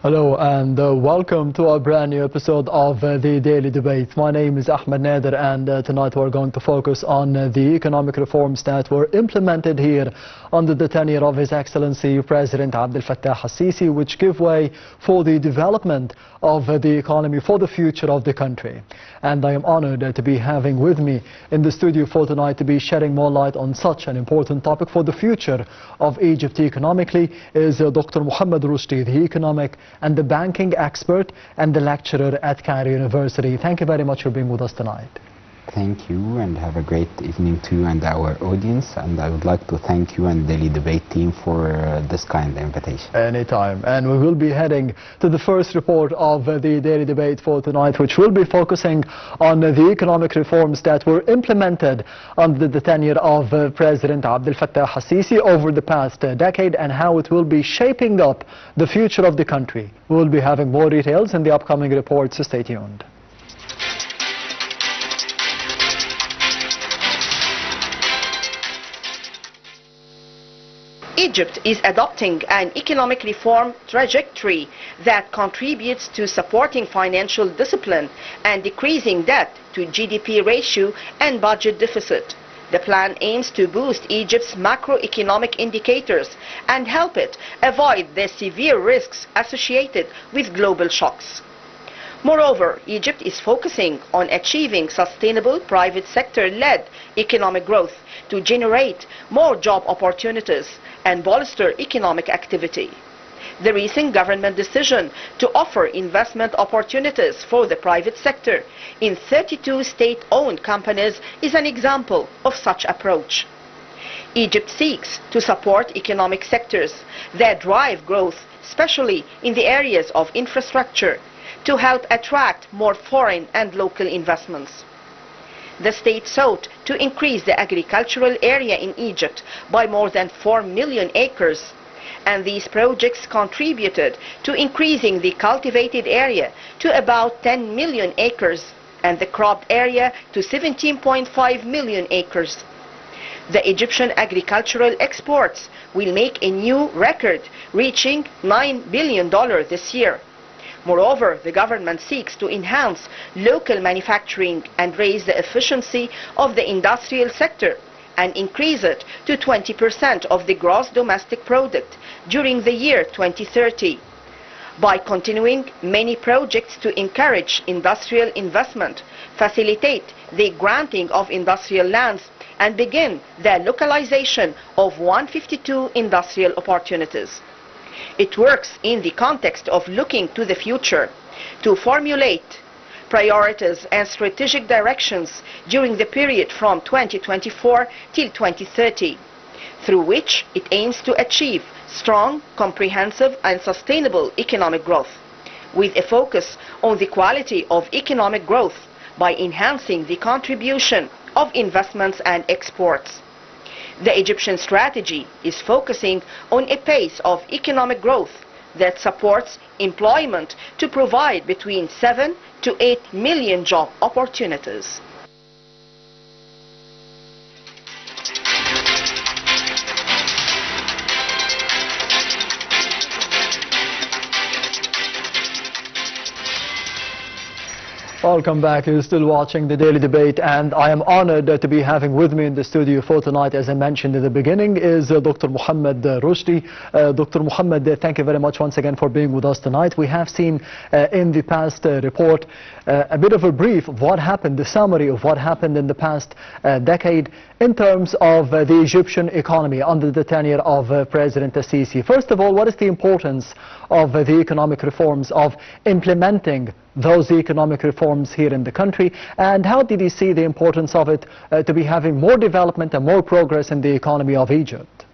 Hello and welcome to a brand new episode of the Daily Debate. My name is Ahmed Nader, and tonight we're going to focus on the economic reforms that were implemented here under the tenure of His Excellency President Abdel Fattah al-Sisi, which give way for the development of the economy for the future of the country. And I am honored to be having with me in the studio for tonight to be shedding more light on such an important topic for the future of Egypt economically is Dr. Mohamed Roshdy, the economic and the banking expert and the lecturer at Cairo University. Thank you very much for being with us tonight. Thank you, and have a great evening to you and our audience. And I would like to thank you and the Daily Debate team for this kind invitation. Anytime. And we will be heading to the first report of the Daily Debate for tonight, which will be focusing on the economic reforms that were implemented under the tenure of President Abdel Fattah al-Sisi over the past decade, and how it will be shaping up the future of the country. We will be having more details in the upcoming reports, so stay tuned. Egypt is adopting an economic reform trajectory that contributes to supporting financial discipline and decreasing debt to GDP ratio and budget deficit. The plan aims to boost Egypt's macroeconomic indicators and help it avoid the severe risks associated with global shocks. Moreover, Egypt is focusing on achieving sustainable private sector-led economic growth to generate more job opportunities and bolster economic activity. The recent government decision to offer investment opportunities for the private sector in 32 state-owned companies is an example of such approach. Egypt seeks to support economic sectors that drive growth, especially in the areas of infrastructure, to help attract more foreign and local investments. The state sought to increase the agricultural area in Egypt by more than 4 million acres, and these projects contributed to increasing the cultivated area to about 10 million acres and the cropped area to 17.5 million acres. The Egyptian agricultural exports will make a new record, reaching $9 billion this year. Moreover, the government seeks to enhance local manufacturing and raise the efficiency of the industrial sector and increase it to 20% of the gross domestic product during the year 2030. By continuing many projects to encourage industrial investment, facilitate the granting of industrial lands, and begin the localization of 152 industrial opportunities. It works in the context of looking to the future to formulate priorities and strategic directions during the period from 2024 till 2030, through which it aims to achieve strong, comprehensive and sustainable economic growth, with a focus on the quality of economic growth by enhancing the contribution of investments and exports. The Egyptian strategy is focusing on a pace of economic growth that supports employment to provide between 7 to 8 million job opportunities. Welcome back. You're still watching the Daily Debate, and I am honored to be having with me in the studio for tonight, as I mentioned in the beginning, is Dr. Mohamed Roshdy. Dr. Mohamed, thank you very much once again for being with us tonight. We have seen in the past report a bit of a brief of what happened, the summary of what happened in the past decade in terms of the Egyptian economy under the tenure of President al-Sisi. First of all, what is the importance of the economic reforms, of implementing those economic reforms here in the country, and how did you see the importance of it to be having more development and more progress in the economy of Egypt?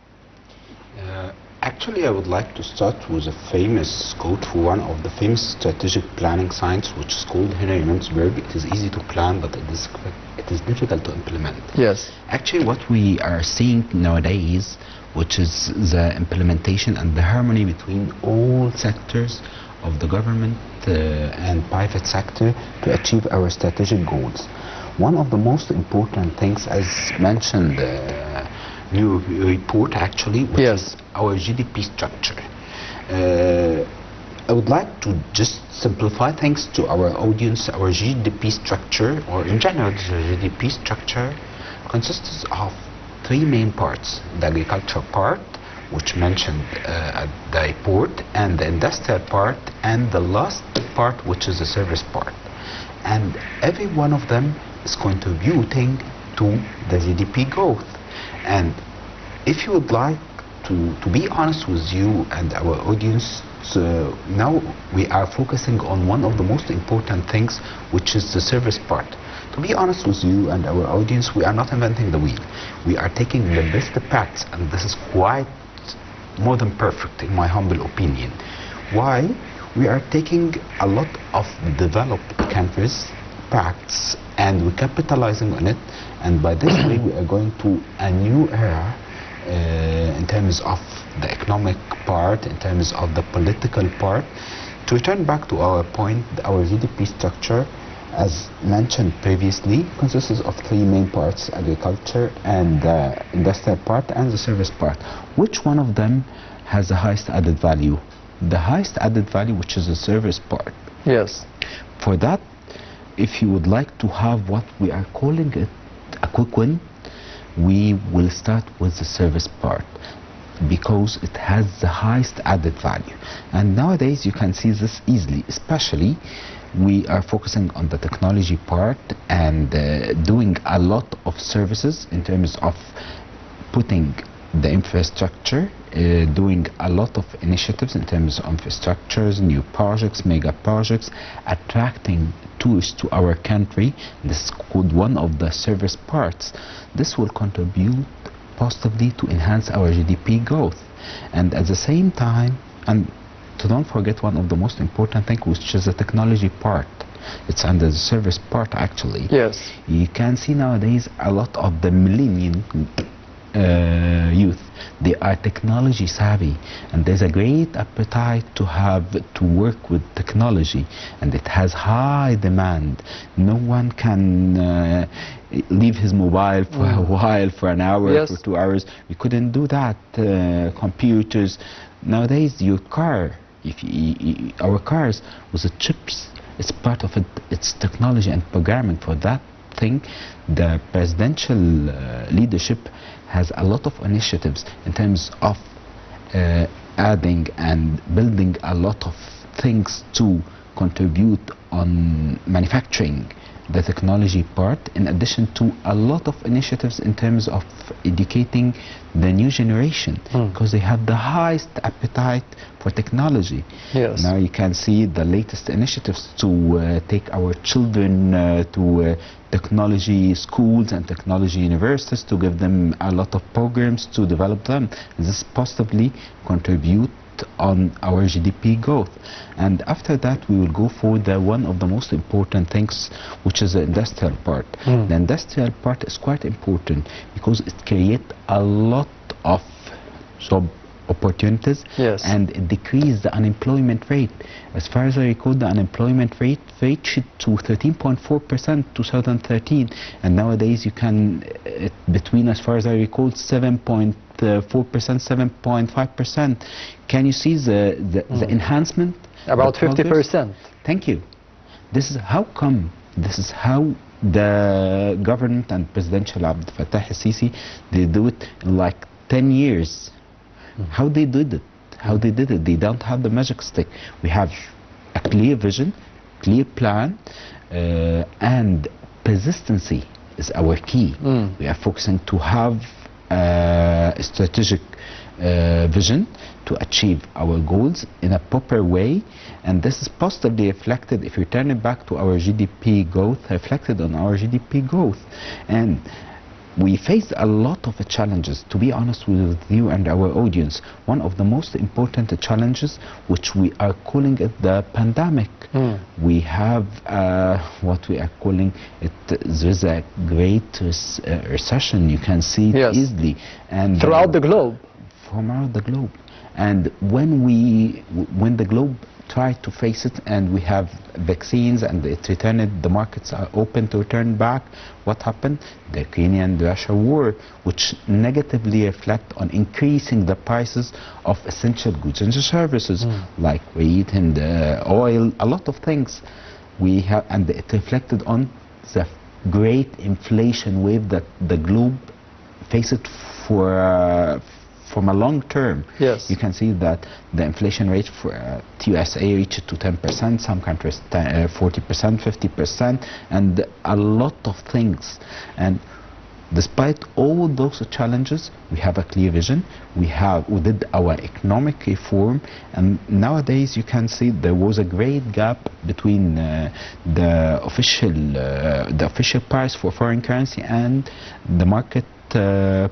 Actually, I would like to start with a famous quote for one of the famous strategic planning science, which is called Henry Lunsberg. It is easy to plan, but it is difficult to implement. Yes. Actually, what we are seeing nowadays, which is the implementation and the harmony between all sectors of the government and private sector to achieve our strategic goals. One of the most important things, as mentioned new report actually, which yes. is our GDP structure. I would like to just simplify things to our audience. Our GDP structure, or in general, the GDP structure consists of three main parts: the agricultural part, which mentioned at the port, and the industrial part, and the last part, which is the service part. And every one of them is contributing to the GDP growth. And if you would like to be honest with you and our audience, now we are focusing on one of the most important things, which is the service part. To be honest with you and our audience, we are not inventing the wheel. We are taking the best practice, and this is quite more than perfect in my humble opinion. Why? We are taking a lot of developed countries' practice and we're capitalizing on it, and by this way we are going to a new era in terms of the economic part, in terms of the political part. To return back to our point, our GDP structure, as mentioned previously, consists of three main parts: agriculture and the industrial part and the service part. Which one of them has the highest added value? The highest added value, which is the service part. Yes. For that, if you would like to have what we are calling it a quick win, we will start with the service part because it has the highest added value. And nowadays you can see this easily, especially we are focusing on the technology part and doing a lot of services in terms of putting the infrastructure, doing a lot of initiatives in terms of infrastructures, new projects, mega projects, attracting tourists to our country. This is called one of the service parts. This will contribute positively to enhance our GDP growth. And at the same time, and to don't forget one of the most important things, which is the technology part. It's under the service part actually. Yes. You can see nowadays a lot of the millennial youth, they are technology savvy, and there's a great appetite to work with technology, and it has high demand. No one can leave his mobile for a while, for an hour, yes, for 2 hours. We couldn't do that. Computers nowadays, your car, our cars with the chips, it's part of it. It's technology and programming. For that thing, the presidential leadership has a lot of initiatives in terms of adding and building a lot of things to contribute on manufacturing the technology part, in addition to a lot of initiatives in terms of educating the new generation, because they have the highest appetite for technology. Yes. Now you can see the latest initiatives to take our children to technology schools and technology universities, to give them a lot of programs to develop them. This positively contribute on our GDP growth. And after that we will go for the one of the most important things, which is the industrial part. The industrial part is quite important because it creates a lot of job opportunities, yes, and it decreases the unemployment rate. As far as I recall, the unemployment rate reached to 13.4% 2013, and nowadays you can between, as far as I recall, 7.4%, 7.5%. Can you see the enhancement? About 50%. Thank you. This is how come. This is how the government and Presidential Abdel Fattah al-Sisi, they do it in like 10 years. How they did it? How they did it? They don't have the magic stick. We have a clear vision, clear plan, and persistency is our key. We are focusing to have a strategic vision to achieve our goals in a proper way, and this is positively reflected, if you turn it back to our GDP growth, reflected on our GDP growth. And we faced a lot of challenges, to be honest with you and our audience. One of the most important challenges, which we are calling it the pandemic. We have what we are calling it, there's a great recession. You can see it easily. And throughout the globe. Throughout the globe. And when the globe try to face it, and we have vaccines, and it returned. The markets are open to return back. What happened? The Ukrainian-Russia war, which negatively reflect on increasing the prices of essential goods and services, like wheat and oil, a lot of things. We have, and it reflected on the great inflation wave that the globe faced for from a long term. Yes. You can see that the inflation rate for USA reached to 10%, some countries 40%, 50%, and a lot of things. And despite all those challenges, we have a clear vision. We did our economic reform, and nowadays you can see there was a great gap between the official price for foreign currency and the market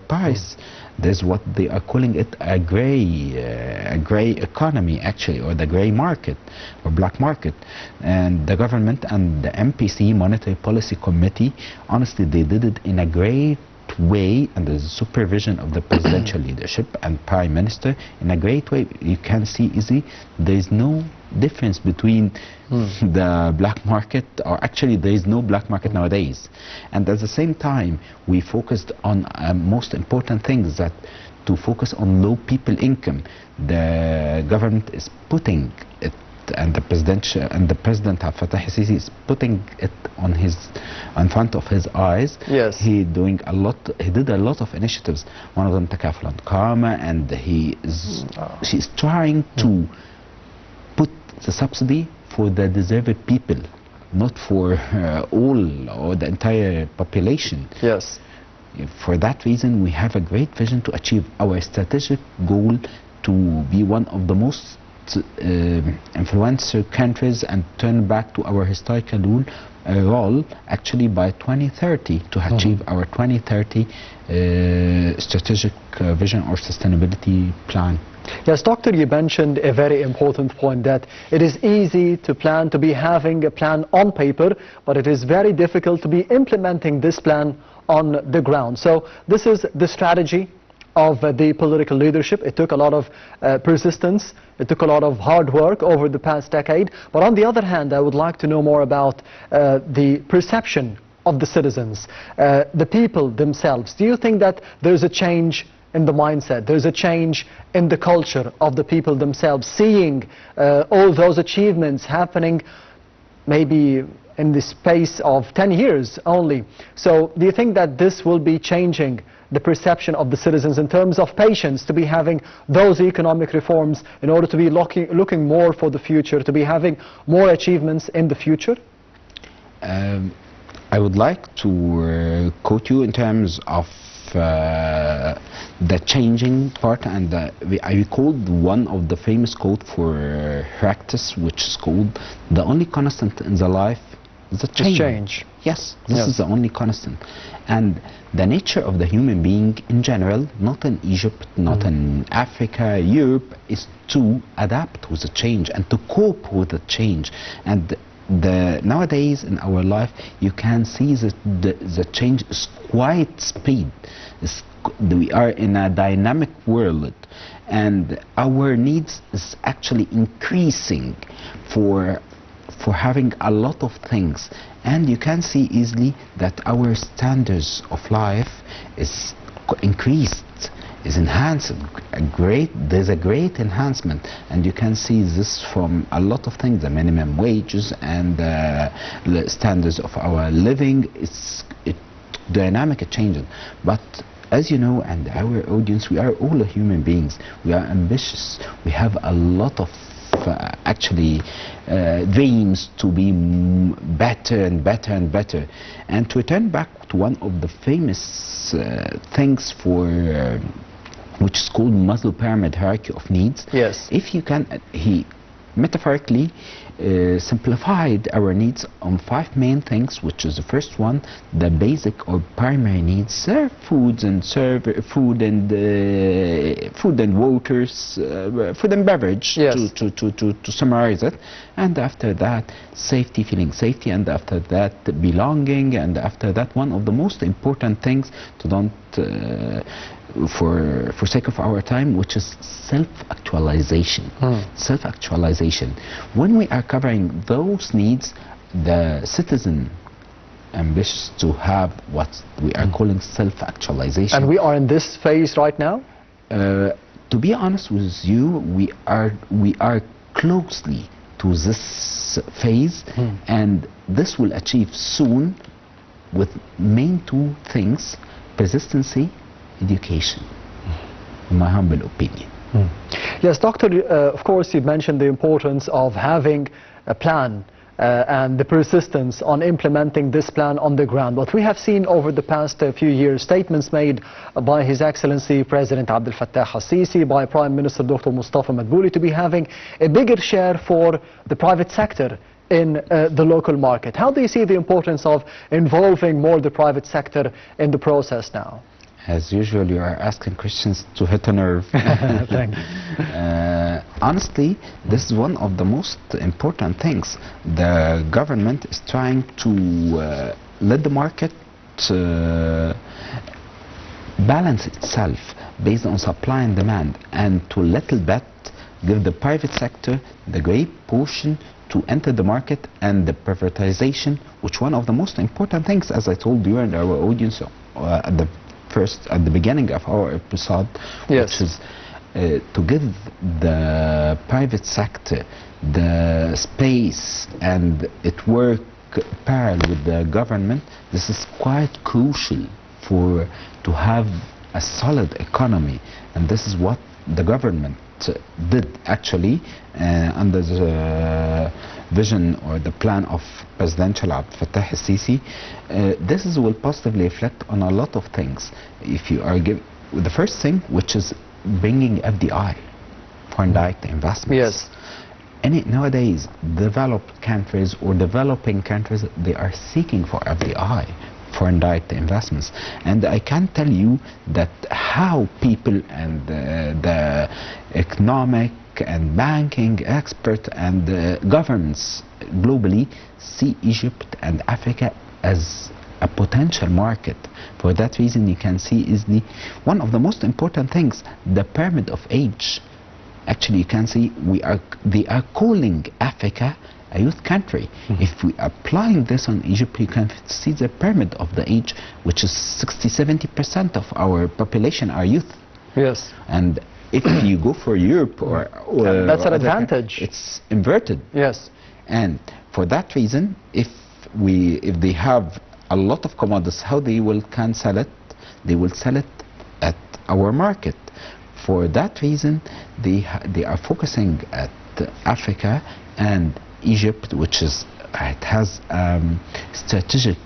price. There's what they are calling it a gray economy, actually, or the gray market or black market. And the government and the MPC, Monetary Policy Committee, honestly, they did it in a great way under the supervision of the presidential leadership and prime minister in a great way. You can see easily there is no difference between the black market, or actually there is no black market nowadays. And at the same time, we focused on most important things, that to focus on low people income. The government is putting it, and the president Fattah al-Sisi is putting it in front of his eyes. Yes. He did a lot of initiatives. One of them Takaful and Karma, and she's trying to put the subsidy for the deserved people, not for all or the entire population. Yes. For that reason, we have a great vision to achieve our strategic goal to be one of the most influential countries and turn back to our historical role actually by 2030, to achieve our 2030 strategic vision or sustainability plan. Yes, Doctor, you mentioned a very important point, that it is easy to plan, to be having a plan on paper, but it is very difficult to be implementing this plan on the ground. So this is the strategy of the political leadership. It took a lot of persistence, it took a lot of hard work over the past decade. But on the other hand, I would like to know more about the perception of the citizens, the people themselves. Do you think that there's a change in the mindset, there's a change in the culture of the people themselves, seeing all those achievements happening maybe in the space of 10 years only? So do you think that this will be changing the perception of the citizens in terms of patience, to be having those economic reforms in order to be looking more for the future, to be having more achievements in the future? I would like to quote you in terms of the changing part, and I recalled one of the famous quote for Heraclitus, which is called, "The only constant in the life is the change." Yes, this is the only constant. And the nature of the human being in general, not in Egypt, not in Africa, Europe, is to adapt with the change and to cope with the change. And nowadays in our life, you can see that the change is quite speed. We are in a dynamic world, and our needs is actually increasing for having a lot of things. And you can see easily that our standards of life is increased, is enhanced. There's a great enhancement, and you can see this from a lot of things. The minimum wages and the standards of our living, it's dynamic changing. But as you know, and our audience, we are all human beings. We are ambitious. We have a lot of dreams to be better and better and better. And to return back to one of the famous things for which is called Maslow pyramid hierarchy of needs. Yes. If you can, he metaphorically simplified our needs on 5 main things, which is the first one, the basic or primary needs, food and waters, food and beverage, yes, to summarize it. And after that, safety, feeling safety, and after that, belonging, and after that, one of the most important things, to don't for sake of our time, which is self-actualization. Self-actualization. When we are covering those needs, the citizen ambitious to have what we are calling self-actualization. And we are in this phase right now? To be honest with you, we are closely to this phase, and this will achieve soon with main two things: persistency, education, in my humble opinion. Yes, Doctor, of course you mentioned the importance of having a plan and the persistence on implementing this plan on the ground. But we have seen over the past few years statements made by His Excellency President Abdel Fattah al-Sisi, by Prime Minister Dr. Mustafa Madbouli, to be having a bigger share for the private sector in the local market. How do you see the importance of involving more the private sector in the process now? As usual, you are asking questions to hit a nerve. Thank you. Honestly, this is one of the most important things. The government is trying to let the market balance itself based on supply and demand, and to little bit give the private sector the great portion to enter the market, and the privatization, which one of the most important things, as I told you and our audience at the beginning of our episode, yes, which is to give the private sector the space and it work parallel with the government. This is quite crucial to have a solid economy, and this is what the government did actually under the vision or the plan of Presidential Abdel Fattah al-Sisi. This will positively reflect on a lot of things. If you are the first thing, which is bringing FDI, foreign direct investments. Yes. Nowadays, developed countries or developing countries, they are seeking for FDI, foreign direct investments. And I can tell you that how people and the economic and banking expert and governments globally see Egypt and Africa as a potential market. For that reason, you can see easily one of the most important things, the pyramid of age. Actually, you can see they are calling Africa a youth country. If we applying this on Egypt, you can see the pyramid of the age, which is 60-70% of our population are youth. Yes. And if you go for Europe or that's an advantage. It's inverted. Yes. And for that reason, if they have a lot of commodities, how they can sell it? They will sell it at our market. For that reason, they are focusing at Africa and Egypt, which is it has strategic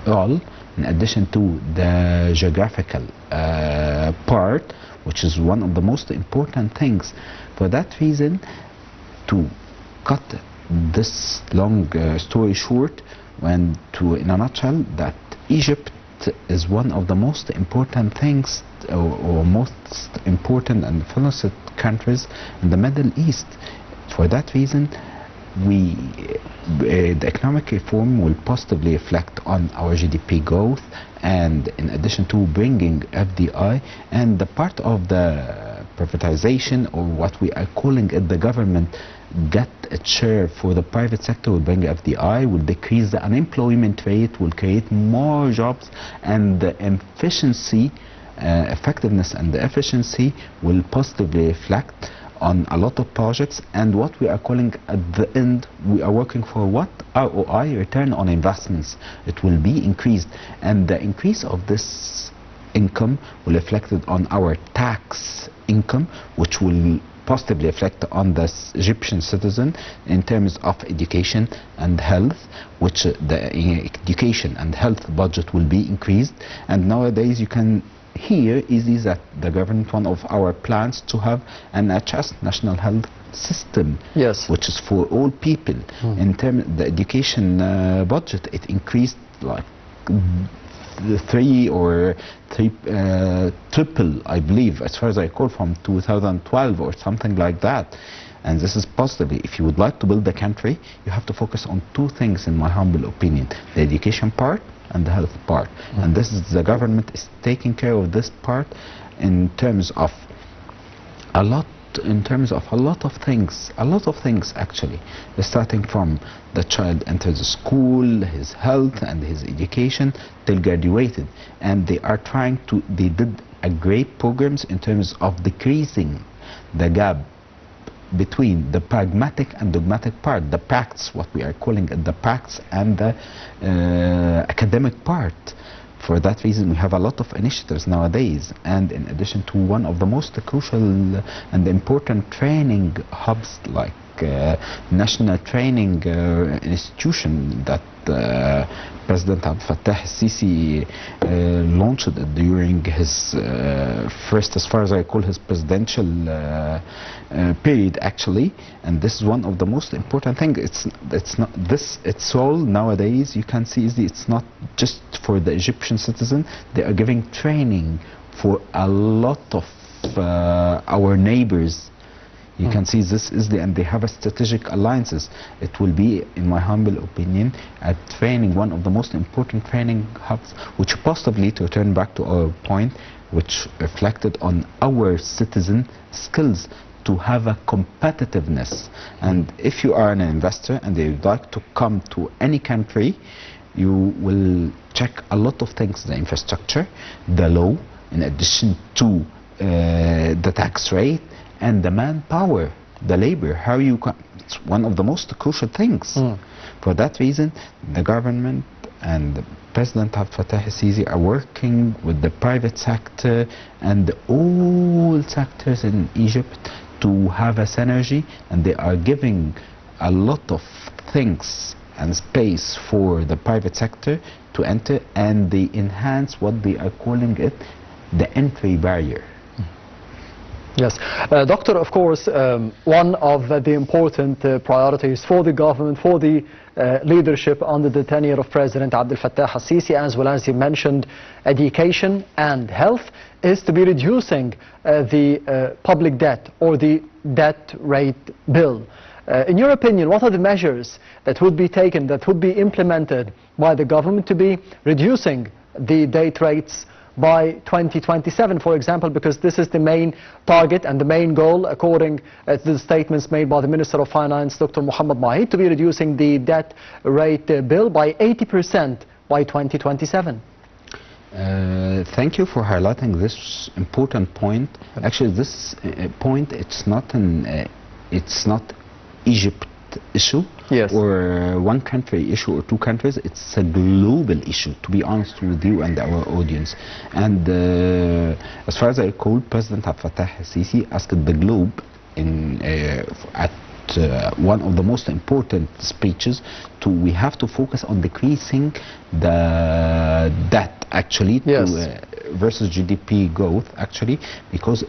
role in addition to the geographical part, which is one of the most important things. For that reason, to cut this long story short, in a nutshell, that Egypt is one of the most important things or most important and influenced countries in the Middle East. For that reason, the economic reform will positively reflect on our GDP growth, and in addition to bringing FDI, and the part of the privatization, or what we are calling it, the government get a share for the private sector, will bring FDI, will decrease the unemployment rate, will create more jobs, and the efficiency, effectiveness and the efficiency will positively reflect on a lot of projects. And what we are calling at the end, we are working for what? ROI, return on investments. It will be increased, and the increase of this income will reflect on our tax income, which will positively reflect on the Egyptian citizen in terms of education and health, which the education and health budget will be increased. And nowadays you can hear easily that the government, one of our plans to have an NHS, National Health System, yes, which is for all people. In terms of the education budget, it increased like triple, I believe, as far as I recall, from 2012 or something like that. And this is positively, if you would like to build the country, you have to focus on two things, in my humble opinion: the education part and the health part. And this is, the government is taking care of this part in terms of a lot of things actually, starting from the child enters the school, his health and his education till graduated. And they did a great programs in terms of decreasing the gap between the pragmatic and dogmatic part, the practice, what we are calling it, the practice, and the academic part. For that reason, we have a lot of initiatives nowadays, and in addition to one of the most crucial and important training hubs, like national training institution that President Abdel Fattah al-Sisi launched during his first, as far as I recall, his presidential period actually. And this is one of the most important things. It's all nowadays, you can see, it's not just for the Egyptian citizen. They are giving training for a lot of our neighbors. You can see this is and they have a strategic alliances. It will be, in my humble opinion, a training, one of the most important training hubs, which possibly, to turn back to our point, which reflected on our citizen skills to have a competitiveness. And if you are an investor and you would like to come to any country, you will check a lot of things: the infrastructure, the law, in addition to the tax rate, and the manpower, the labor. How you can, it's one of the most crucial things. For that reason, the government and President Abdel Fattah al-Sisi are working with the private sector and all sectors in Egypt to have a synergy, and they are giving a lot of things and space for the private sector to enter, and they enhance what they are calling it the entry barrier. Yes. Doctor, of course, one of the important priorities for the government, for the leadership under the tenure of President Abdel Fattah al-Sisi, as well as you mentioned, education and health, is to be reducing the public debt, or the debt rate bill. In your opinion, what are the measures that would be taken, that would be implemented by the government to be reducing the debt rates by 2027, for example, because this is the main target and the main goal, according to the statements made by the Minister of Finance, Dr. Mohamed, to be reducing the debt rate bill by 80% by 2027. Thank you for highlighting this important point. Actually, this point, it's not Egypt issue, yes, or one country issue or two countries. It's a global issue, to be honest with you and our audience. And as far as I recall, President Abdel Fattah al-Sisi asked the globe at one of the most important speeches we have to focus on decreasing the debt actually, yes, versus GDP growth actually, because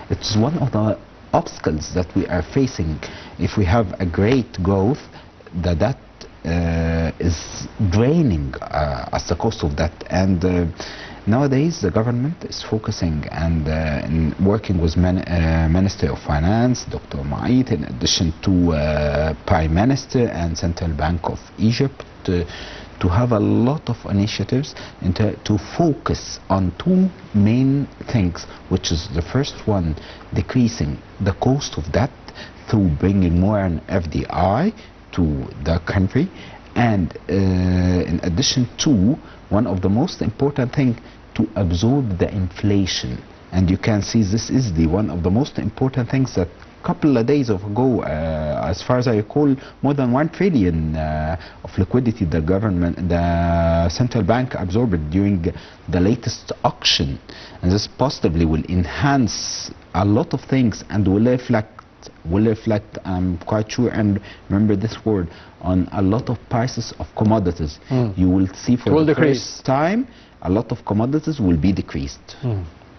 it's one of the obstacles that we are facing. If we have a great growth, the debt is draining as the cost of that. And nowadays the government is focusing and in working with Minister of Finance, Dr. Mohamed, in addition to Prime Minister and Central Bank of Egypt, to have a lot of initiatives to focus on two main things, which is the first one, decreasing the cost of debt through bringing more FDI to the country, and in addition to, one of the most important things, to absorb the inflation. And you can see this is one of the most important things that couple of days ago, as far as I recall, more than 1 trillion of liquidity the government, the central bank absorbed during the latest auction. And this possibly will enhance a lot of things and will reflect, I'm quite sure, and remember this word, on a lot of prices of commodities. You will see for the first time a lot of commodities will be decreased.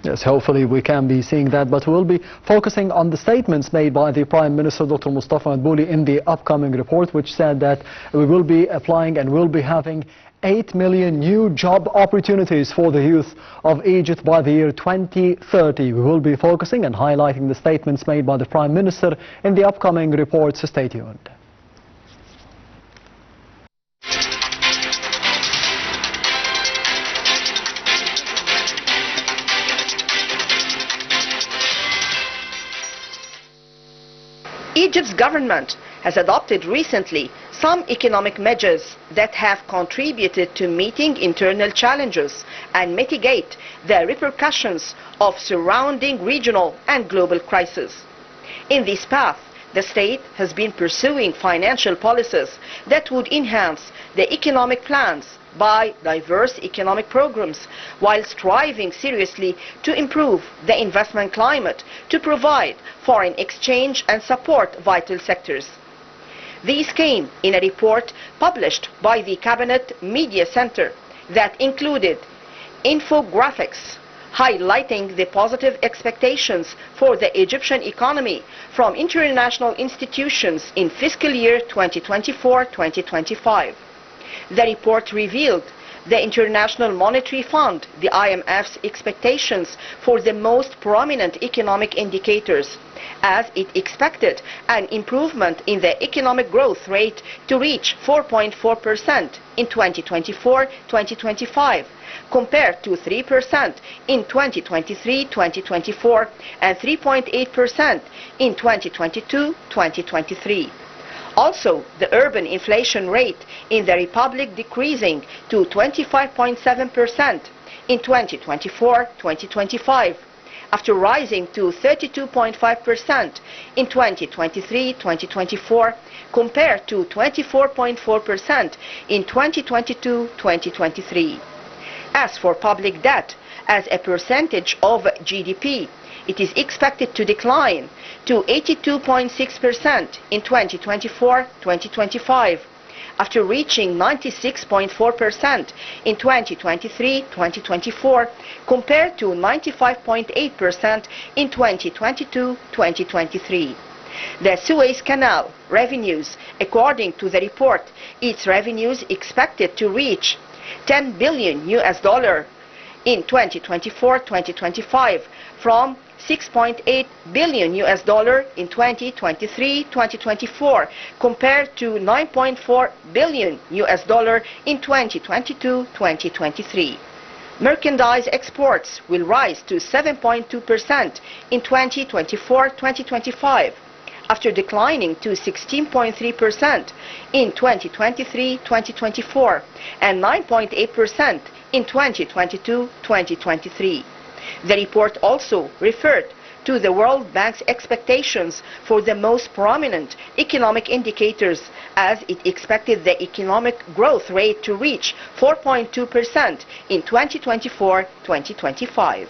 Yes, hopefully we can be seeing that, but we'll be focusing on the statements made by the Prime Minister, Dr. Mustafa Madbouli, in the upcoming report, which said that we will be applying and will be having 8 million new job opportunities for the youth of Egypt by the year 2030. We will be focusing and highlighting the statements made by the Prime Minister in the upcoming reports. Stay tuned. Egypt's government has adopted recently some economic measures that have contributed to meeting internal challenges and mitigate the repercussions of surrounding regional and global crises. In this path, the state has been pursuing financial policies that would enhance the economic plans by diverse economic programs, while striving seriously to improve the investment climate to provide foreign exchange and support vital sectors. These came in a report published by the Cabinet Media Center that included infographics highlighting the positive expectations for the Egyptian economy from international institutions in fiscal year 2024-2025. The report revealed the International Monetary Fund, the IMF's expectations for the most prominent economic indicators, as it expected an improvement in the economic growth rate to reach 4.4% in 2024-2025, compared to 3% in 2023-2024 and 3.8% in 2022-2023. Also, the urban inflation rate in the Republic decreasing to 25.7% in 2024-2025, after rising to 32.5% in 2023-2024, compared to 24.4% in 2022-2023. As for public debt, as a percentage of GDP, it is expected to decline to 82.6% in 2024-2025, after reaching 96.4% in 2023-2024, compared to 95.8% in 2022-2023. The Suez Canal revenues, according to the report, its revenues expected to reach $10 billion in 2024-2025 from $6.8 billion in 2023-2024, compared to $9.4 billion in 2022-2023. Merchandise exports will rise to 7.2% in 2024-2025, after declining to 16.3% in 2023-2024 and 9.8% in 2022-2023. The report also referred to the World Bank's expectations for the most prominent economic indicators, as it expected the economic growth rate to reach 4.2% in 2024-2025.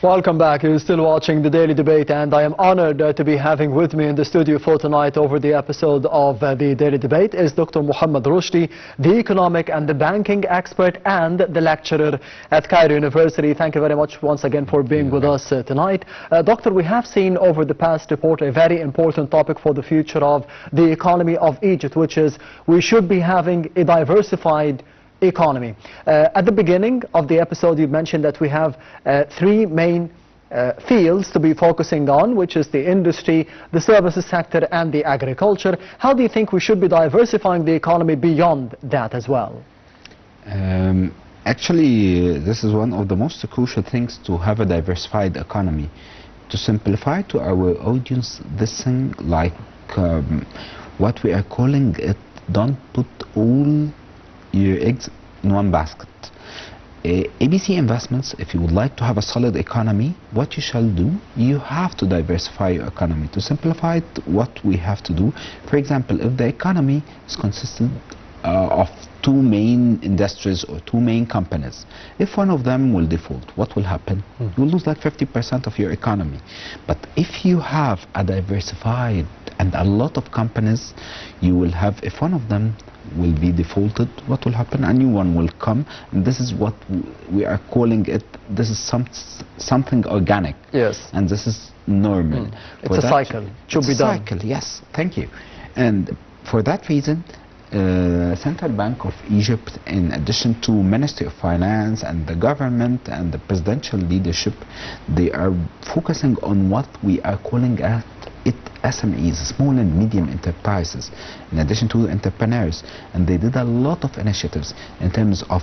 Welcome back. You're still watching the Daily Debate, and I am honored to be having with me in the studio for tonight over the episode of the Daily Debate is Dr. Mohamed Roshdy, the economic and the banking expert and the lecturer at Cairo University. Thank you very much once again for being with us tonight. Doctor, we have seen over the past report a very important topic for the future of the economy of Egypt, which is we should be having a diversified economy. At the beginning of the episode, you mentioned that we have three main fields to be focusing on, which is the industry, the services sector, and the agriculture. How do you think we should be diversifying the economy beyond that as well? Actually, this is one of the most crucial things to have a diversified economy. To simplify to our audience this thing, like what we are calling it, don't put all your eggs in one basket. ABC Investments, if you would like to have a solid economy, what you shall do, you have to diversify your economy. To simplify it, what we have to do, for example, if the economy is consistent of two main industries or two main companies, if one of them will default, what will happen? You will lose like 50% of your economy. But if you have a diversified And a lot of companies, you will have, if one of them will be defaulted, what will happen? A new one will come, and this is what we are calling it. This is something organic. Yes. And this is normal. It's a cycle. Should be done. Cycle, yes. Thank you. And for that reason, Central Bank of Egypt, in addition to Ministry of Finance and the government and the presidential leadership, they are focusing on what we are calling SMEs, small and medium enterprises, in addition to entrepreneurs. And they did a lot of initiatives in terms of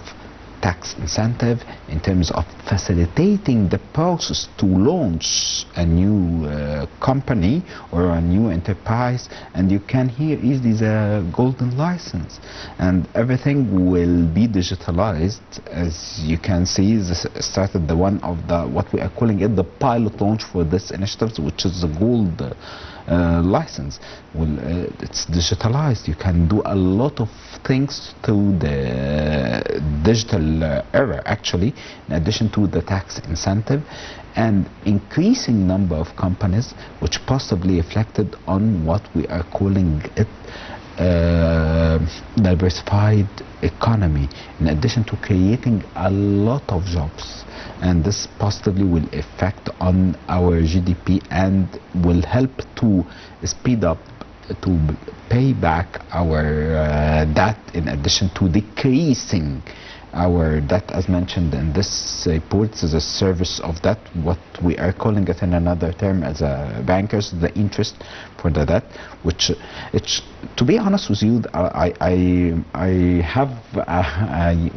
tax incentive, in terms of facilitating the process to launch a new company or a new enterprise. And you can here easily the golden license, and everything will be digitalized. As you can see, this started the one of the what we are calling it the pilot launch for this initiative, which is the gold license. Well, it's digitalized. You can do a lot of things through the digital era, actually, in addition to the tax incentive, and increasing number of companies, which possibly reflected on what we are calling it diversified economy, in addition to creating a lot of jobs. And this positively will affect on our GDP and will help to speed up to pay back our debt, in addition to decreasing our debt, as mentioned in this report. Is a service of debt, what we are calling it in another term as bankers, the interest for the debt, which it's, to be honest with you, I have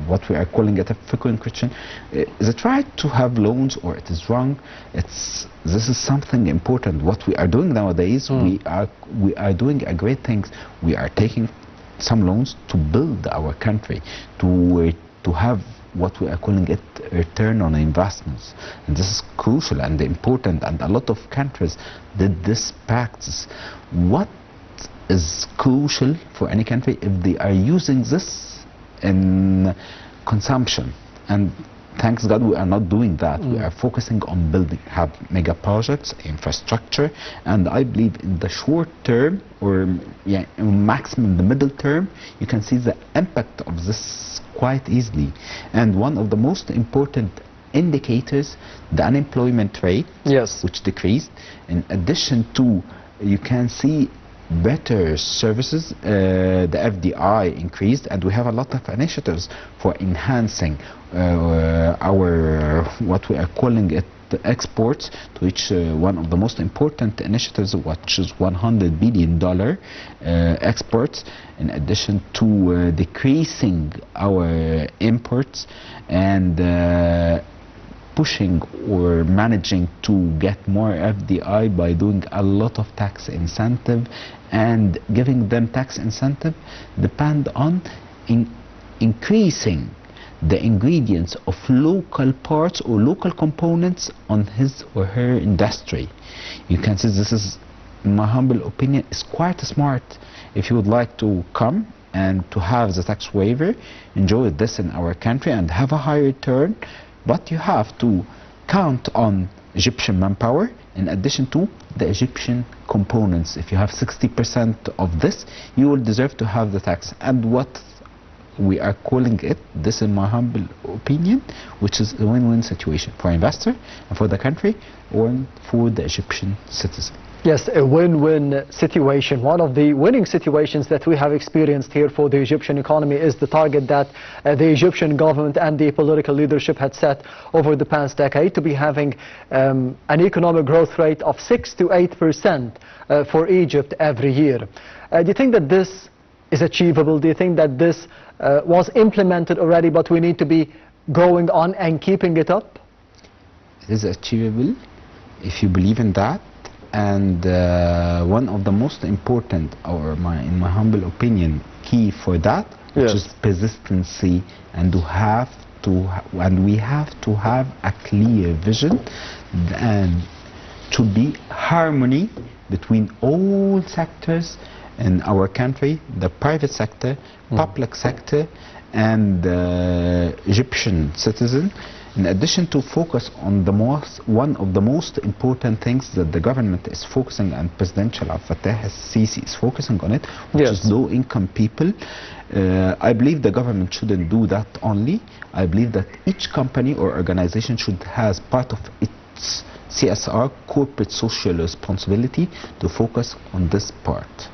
what we are calling it a frequent question: is it right to have loans, or it is wrong? This is something important. What we are doing nowadays, we are doing a great things. We are taking some loans to build our country, to have what we are calling it return on investments. And this is crucial and important, and a lot of countries did this practice. What is crucial for any country if they are using this in consumption? And thanks God we are not doing that. We are focusing on building, have mega projects, infrastructure, and I believe in the short term, or maximum the middle term, you can see the impact of this quite easily. And one of the most important indicators, the unemployment rate, yes, which decreased. In addition to, you can see better services, the FDI increased, and we have a lot of initiatives for enhancing our what we are calling it the exports, to which one of the most important initiatives, which is $100 billion exports, in addition to decreasing our imports and pushing or managing to get more FDI by doing a lot of tax incentive, and giving them tax incentive depend on increasing the ingredients of local parts or local components on his or her industry. You can see this is, in my humble opinion, is quite smart. If you would like to come and to have the tax waiver, enjoy this in our country and have a high return, but you have to count on Egyptian manpower in addition to the Egyptian components. If you have 60% of this, you will deserve to have the tax. And what we are calling it, this in my humble opinion, which is a win-win situation for investor and for the country, or for the Egyptian citizen. Yes, a win-win situation. One of the winning situations that we have experienced here for the Egyptian economy is the target that the Egyptian government and the political leadership had set over the past decade, to be having an economic growth rate of 6 to 8% for Egypt every year. Do you think that this is achievable? Do you think that this was implemented already, but we need to be going on and keeping it up? It is achievable if you believe in that. And one of the most important, or in my humble opinion, key for that, which is persistency, and we have to have a clear vision, and to be harmony between all sectors in our country, the private sector, public sector, and Egyptian citizen, In addition to focus on one of the most important things that the government is focusing and President Abdel Fattah al-Sisi is focusing on it, which is low-income people. I believe the government shouldn't do that only. I believe that each company or organization should have part of its CSR, corporate social responsibility, to focus on this part.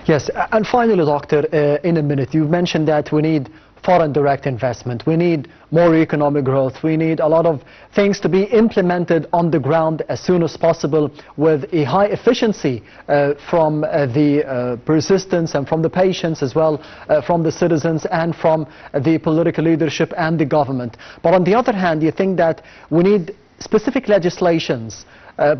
Yes, and finally, Doctor, in a minute, you mentioned that we need foreign direct investment, we need more economic growth, we need a lot of things to be implemented on the ground as soon as possible with a high efficiency from the persistence and from the patients as well, from the citizens and from the political leadership and the government. But on the other hand, you think that we need specific legislations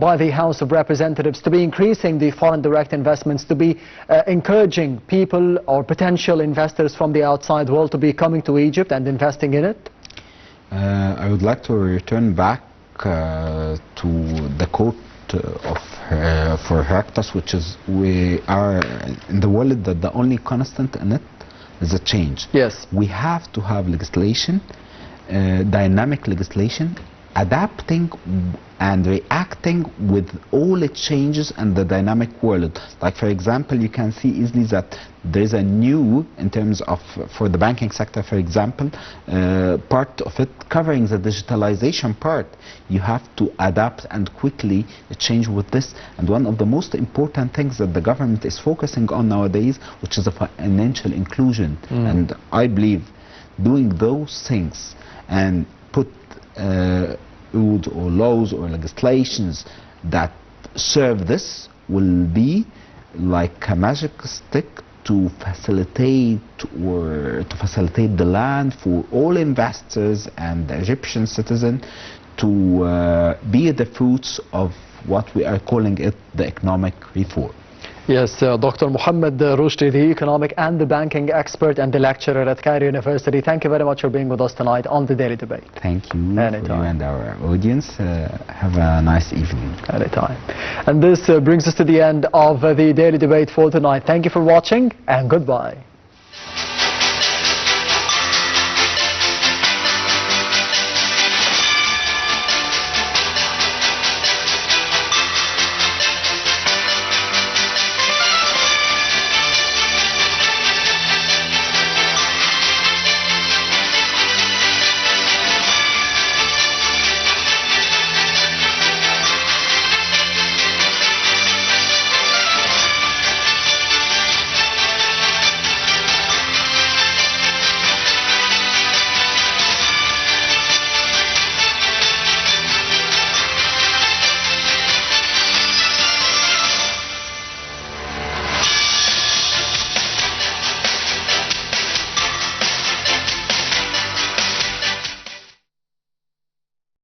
by the House of Representatives to be increasing the foreign direct investments, to be encouraging people or potential investors from the outside world to be coming to Egypt and investing in it? I would like to return back to the quote for Heraclitus, which is, we are in the world that the only constant in it is a change. Yes. We have to have legislation, dynamic legislation, adapting and reacting with all the changes and the dynamic world. Like, for example, you can see easily that there's a new, in terms of, for the banking sector, for example, part of it covering the digitalization part. You have to adapt and quickly change with this. And one of the most important things that the government is focusing on nowadays, which is a financial inclusion. And I believe doing those things and put rules or laws or legislations that serve this will be like a magic stick to facilitate the land for all investors and the Egyptian citizen to be the fruits of what we are calling it the economic reform. Yes, Dr. Mohamed Roshdy, the economic and the banking expert and the lecturer at Cairo University. Thank you very much for being with us tonight on the Daily Debate. Thank you for you and our audience. Have a nice evening. Anytime. And this brings us to the end of the Daily Debate for tonight. Thank you for watching and goodbye.